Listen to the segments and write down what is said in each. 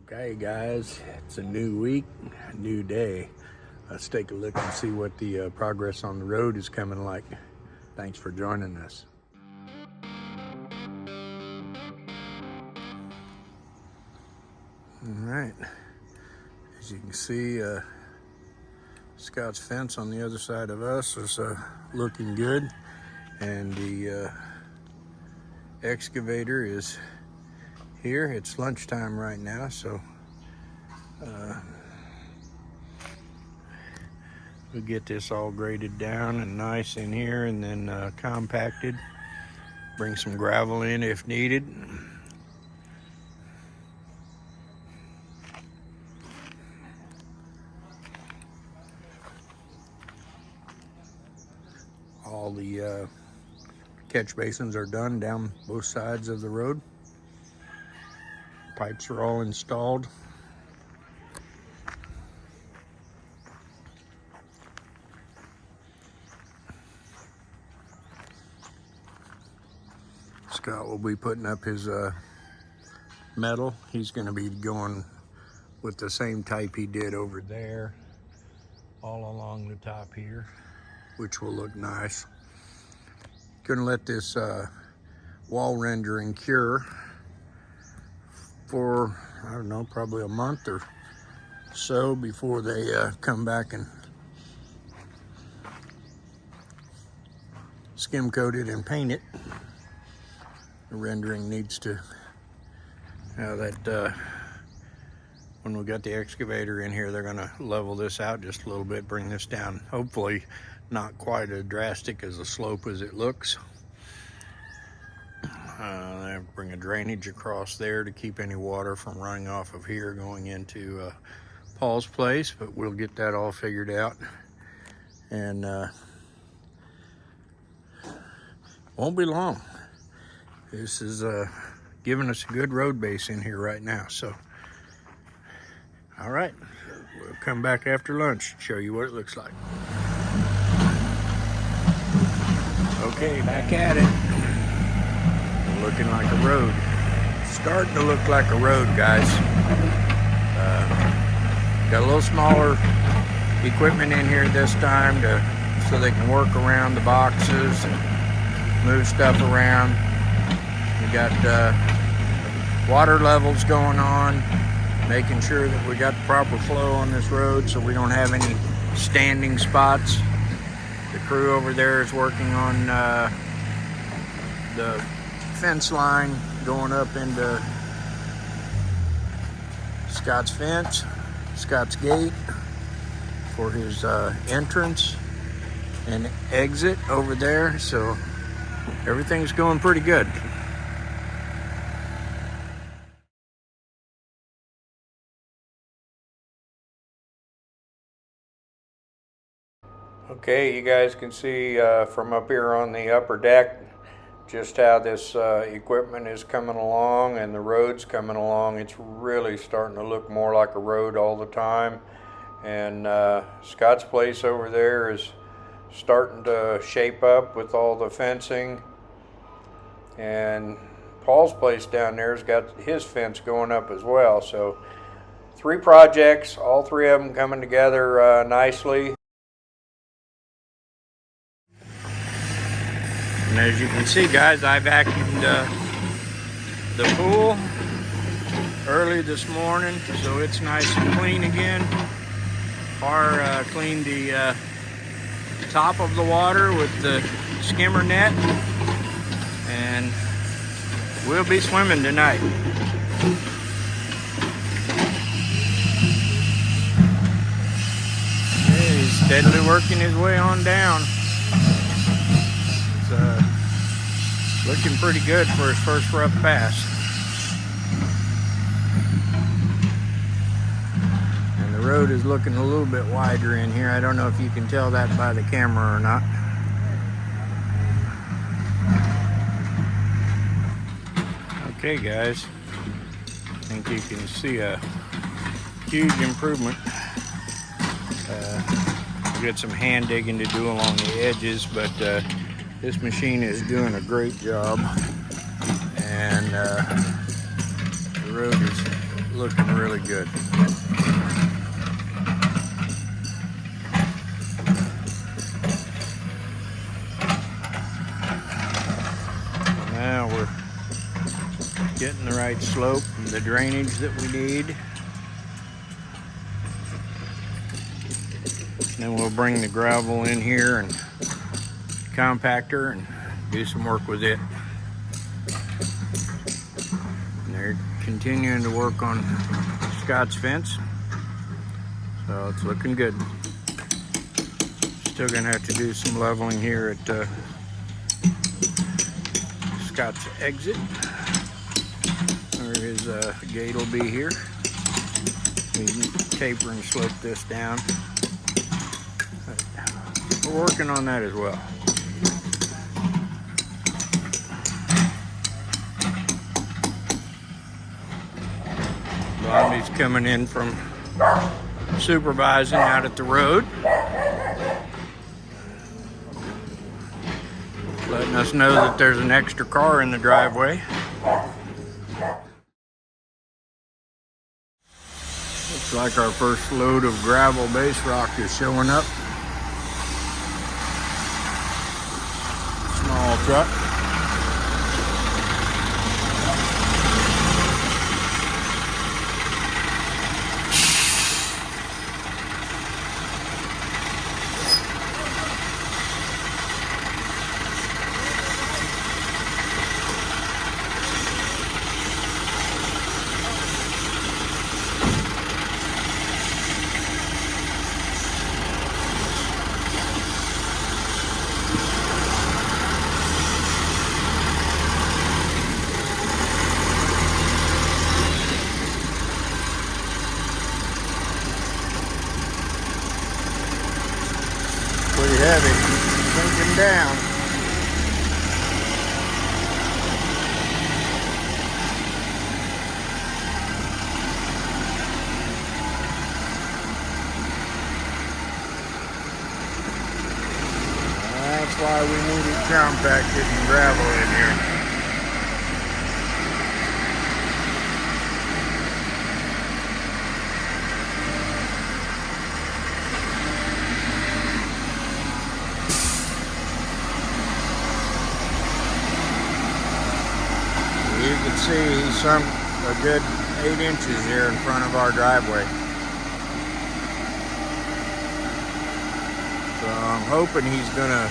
Okay guys, it's a new week, a new day. Let's take a look and see what the progress on the road is coming like. Thanks for joining us. All right, as you can see, Scott's fence on the other side of us is looking good, and the excavator is here. It's lunchtime right now, so we'll get this all graded down and nice in here, and then compacted. Bring some gravel in if needed. All the catch basins are done down both sides of the road. Pipes are all installed. Scott will be putting up his metal. He's going to be going with the same type he did over there, all along the top here, which will look nice. Gonna let this wall rendering cure for, I don't know, probably a month or so before they come back and skim coat it and paint it. The rendering needs to, when we got the excavator in here, they're gonna level this out just a little bit, bring this down. Hopefully not quite as drastic as a slope as it looks. They bring a drainage across there to keep any water from running off of here going into Paul's place, but we'll get that all figured out. And won't be long. This is giving us a good road base in here right now. So, all right, we'll come back after lunch and show you what it looks like. Okay, back at it. Looking like a road. Starting to look like a road, guys. Got a little smaller equipment in here this time so they can work around the boxes and move stuff around. We got water levels going on, making sure that we got the proper flow on this road so we don't have any standing spots. The crew over there is working on the fence line going up into Scott's fence, Scott's gate for his entrance and exit over there. So everything's going pretty good. Okay, you guys can see from up here on the upper deck just how this equipment is coming along and the road's coming along. It's really starting to look more like a road all the time. And Scott's place over there is starting to shape up with all the fencing. And Paul's place down there has got his fence going up as well. So 3 projects, all 3 of them coming together nicely. And as you can see, guys, I vacuumed the pool early this morning, so it's nice and clean again. Or cleaned the top of the water with the skimmer net, and we'll be swimming tonight. Yeah, he's steadily working his way on down. Looking pretty good for his first rough pass. And the road is looking a little bit wider in here. I don't know if you can tell that by the camera or not. Okay, guys. I think you can see a huge improvement. We got some hand digging to do along the edges, but this machine is doing a great job, and the road is looking really good. Now we're getting the right slope and the drainage that we need. Then we'll bring the gravel in here and compactor and do some work with it. And they're continuing to work on Scott's fence, so it's looking good. Still gonna have to do some leveling here at Scott's exit, where his gate will be here. We can taper and slope this down. We're working on that as well. Bobby's coming in from supervising out at the road, letting us know that there's an extra car in the driveway. Looks like our first load of gravel base rock is showing up. Small truck. Pretty heavy, sinking down. That's why we needed compacted and gravel in here. You can see he sunk a good 8 inches here in front of our driveway. So I'm hoping he's gonna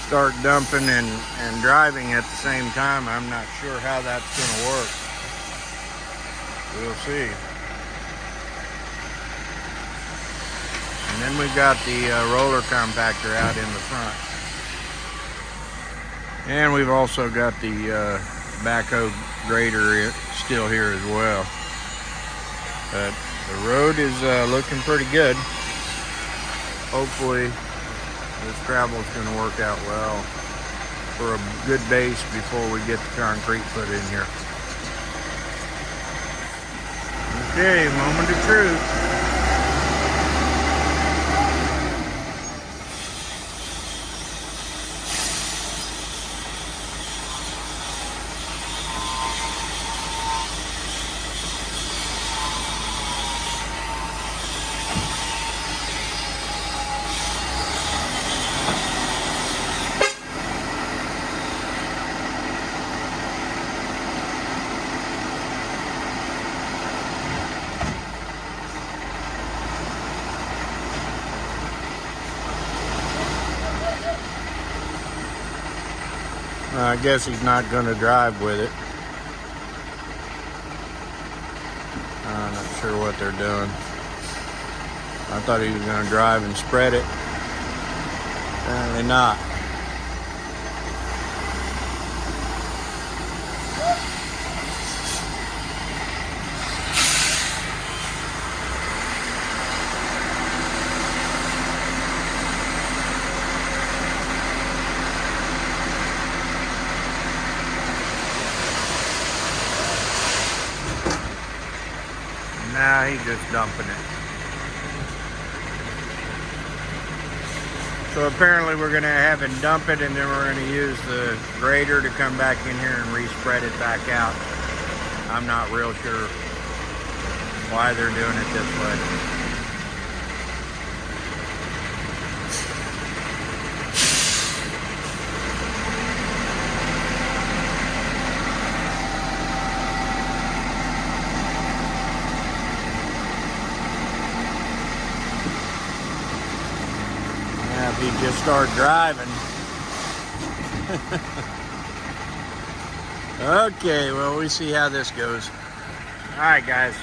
start dumping and driving at the same time. I'm not sure how that's gonna work. We'll see. And then we've got the roller compactor out in the front. And we've also got the backhoe grader still here as well. But the road is looking pretty good. Hopefully this gravel is going to work out well for a good base before we get the concrete put in here. Okay, moment of truth. I guess he's not going to drive with it. I'm not sure what they're doing. I thought he was going to drive and spread it. Apparently not. Now he's just dumping it. So apparently we're going to have him dump it, and then we're going to use the grader to come back in here and re-spread it back out. I'm not real sure why they're doing it this way. If you just start driving. Okay, well, we see how this goes. All right, guys.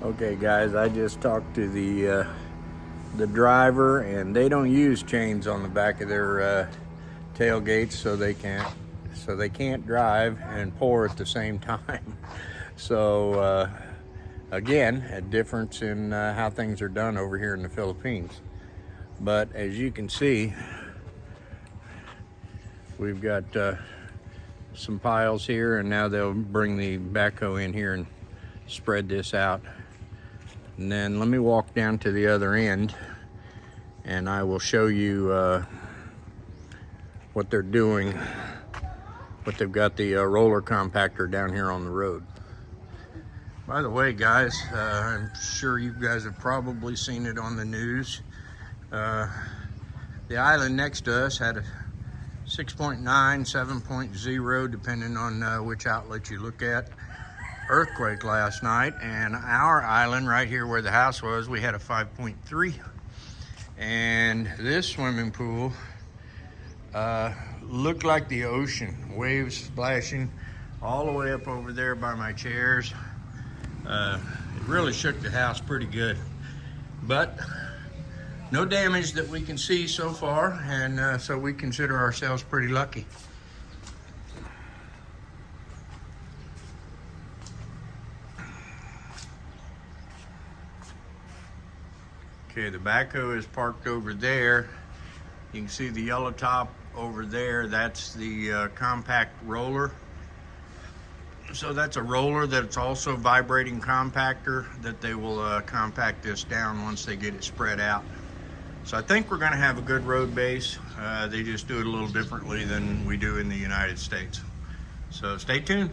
Okay, guys, I just talked to the driver, and they don't use chains on the back of their tailgates, so they can't drive and pour at the same time. So again, a difference in how things are done over here in the Philippines. But as you can see, we've got some piles here, and now they'll bring the backhoe in here and spread this out. And then let me walk down to the other end, and I will show you what they're doing. But they've got the roller compactor down here on the road. By the way, guys, I'm sure you guys have probably seen it on the news. The island next to us had a 6.9, 7.0, depending on which outlet you look at, earthquake last night. And our island right here where the house was, we had a 5.3. And this swimming pool looked like the ocean, waves splashing all the way up over there by my chairs. It really shook the house pretty good, but no damage that we can see so far, and so we consider ourselves pretty lucky. Okay, the backhoe is parked over there. You can see the yellow top over there. That's the compact roller. So that's a roller that's also vibrating compactor that they will compact this down once they get it spread out. So I think we're going to have a good road base. They just do it a little differently than we do in the United States. So stay tuned.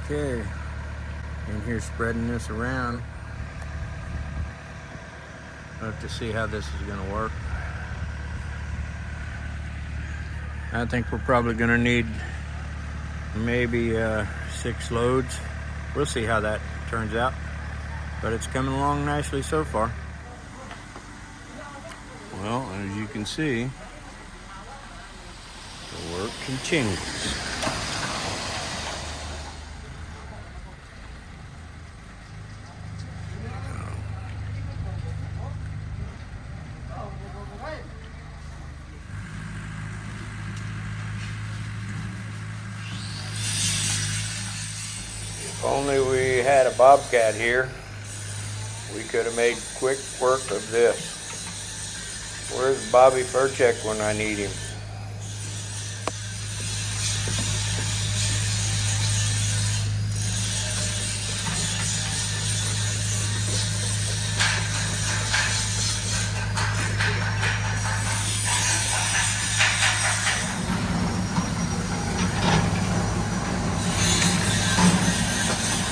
Okay, in here spreading this around. We'll have to see how this is going to work. I think we're probably going to need maybe 6 loads. We'll see how that turns out, but it's coming along nicely so far. Well, as you can see, the work continues. If only we had a bobcat here, we could have made quick work of this. Where's Bobby Furcheck when I need him?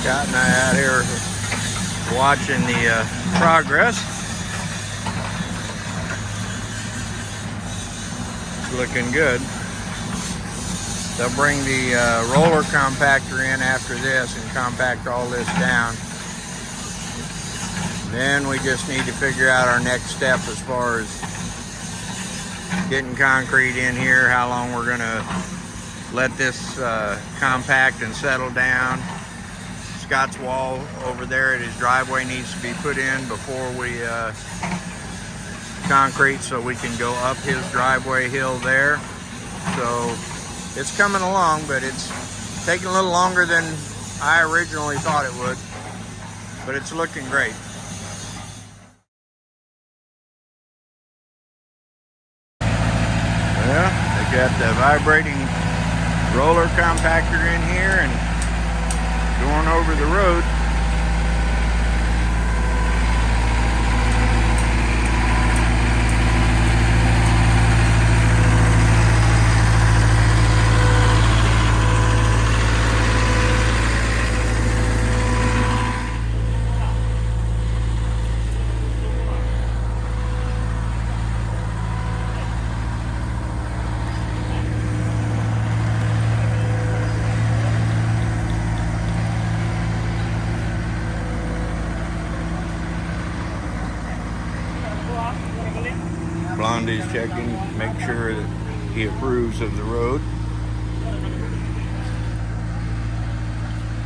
Scott and I out here watching the progress. It's looking good. They'll bring the roller compactor in after this and compact all this down. Then we just need to figure out our next step as far as getting concrete in here, how long we're gonna let this compact and settle down. Scott's wall over there at his driveway needs to be put in before we concrete, so we can go up his driveway hill there. So it's coming along, but it's taking a little longer than I originally thought it would, but it's looking great. Well, they got the vibrating roller compactor in here and going over the road. Honda is checking, make sure that he approves of the road.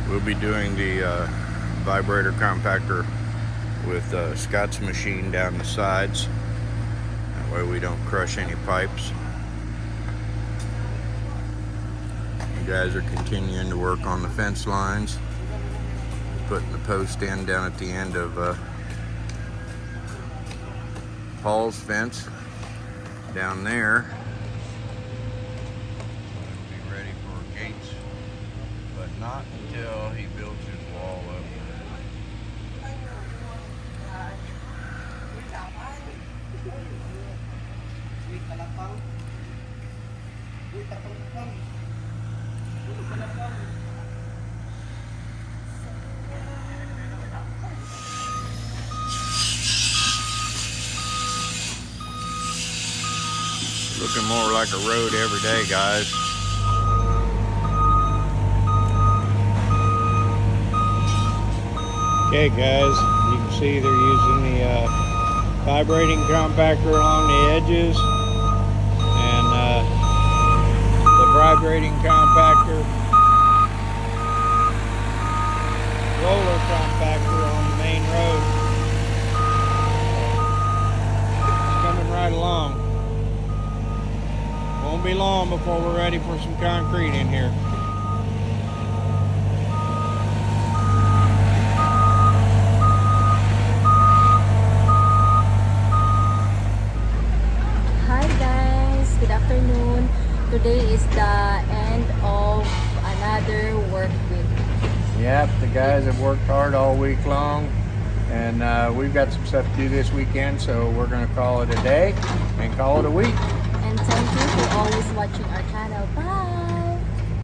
We'll be doing the vibrator compactor with Scott's machine down the sides. That way we don't crush any pipes. You guys are continuing to work on the fence lines, putting the post in down at the end of Paul's fence down there. We'll be ready for gates, but not until he builds his wall up. Looking more like a road every day, guys. Okay, guys, you can see they're using the vibrating compactor along the edges and the vibrating compactor, roller compactor on the main road. It's coming right along. Won't be long before we're ready for some concrete in here. Hi guys, good afternoon. Today is the end of another work week. Yep, the guys have worked hard all week long, and we've got some stuff to do this weekend, so we're going to call it a day and call it a week. And thank you for always watching our channel. Bye!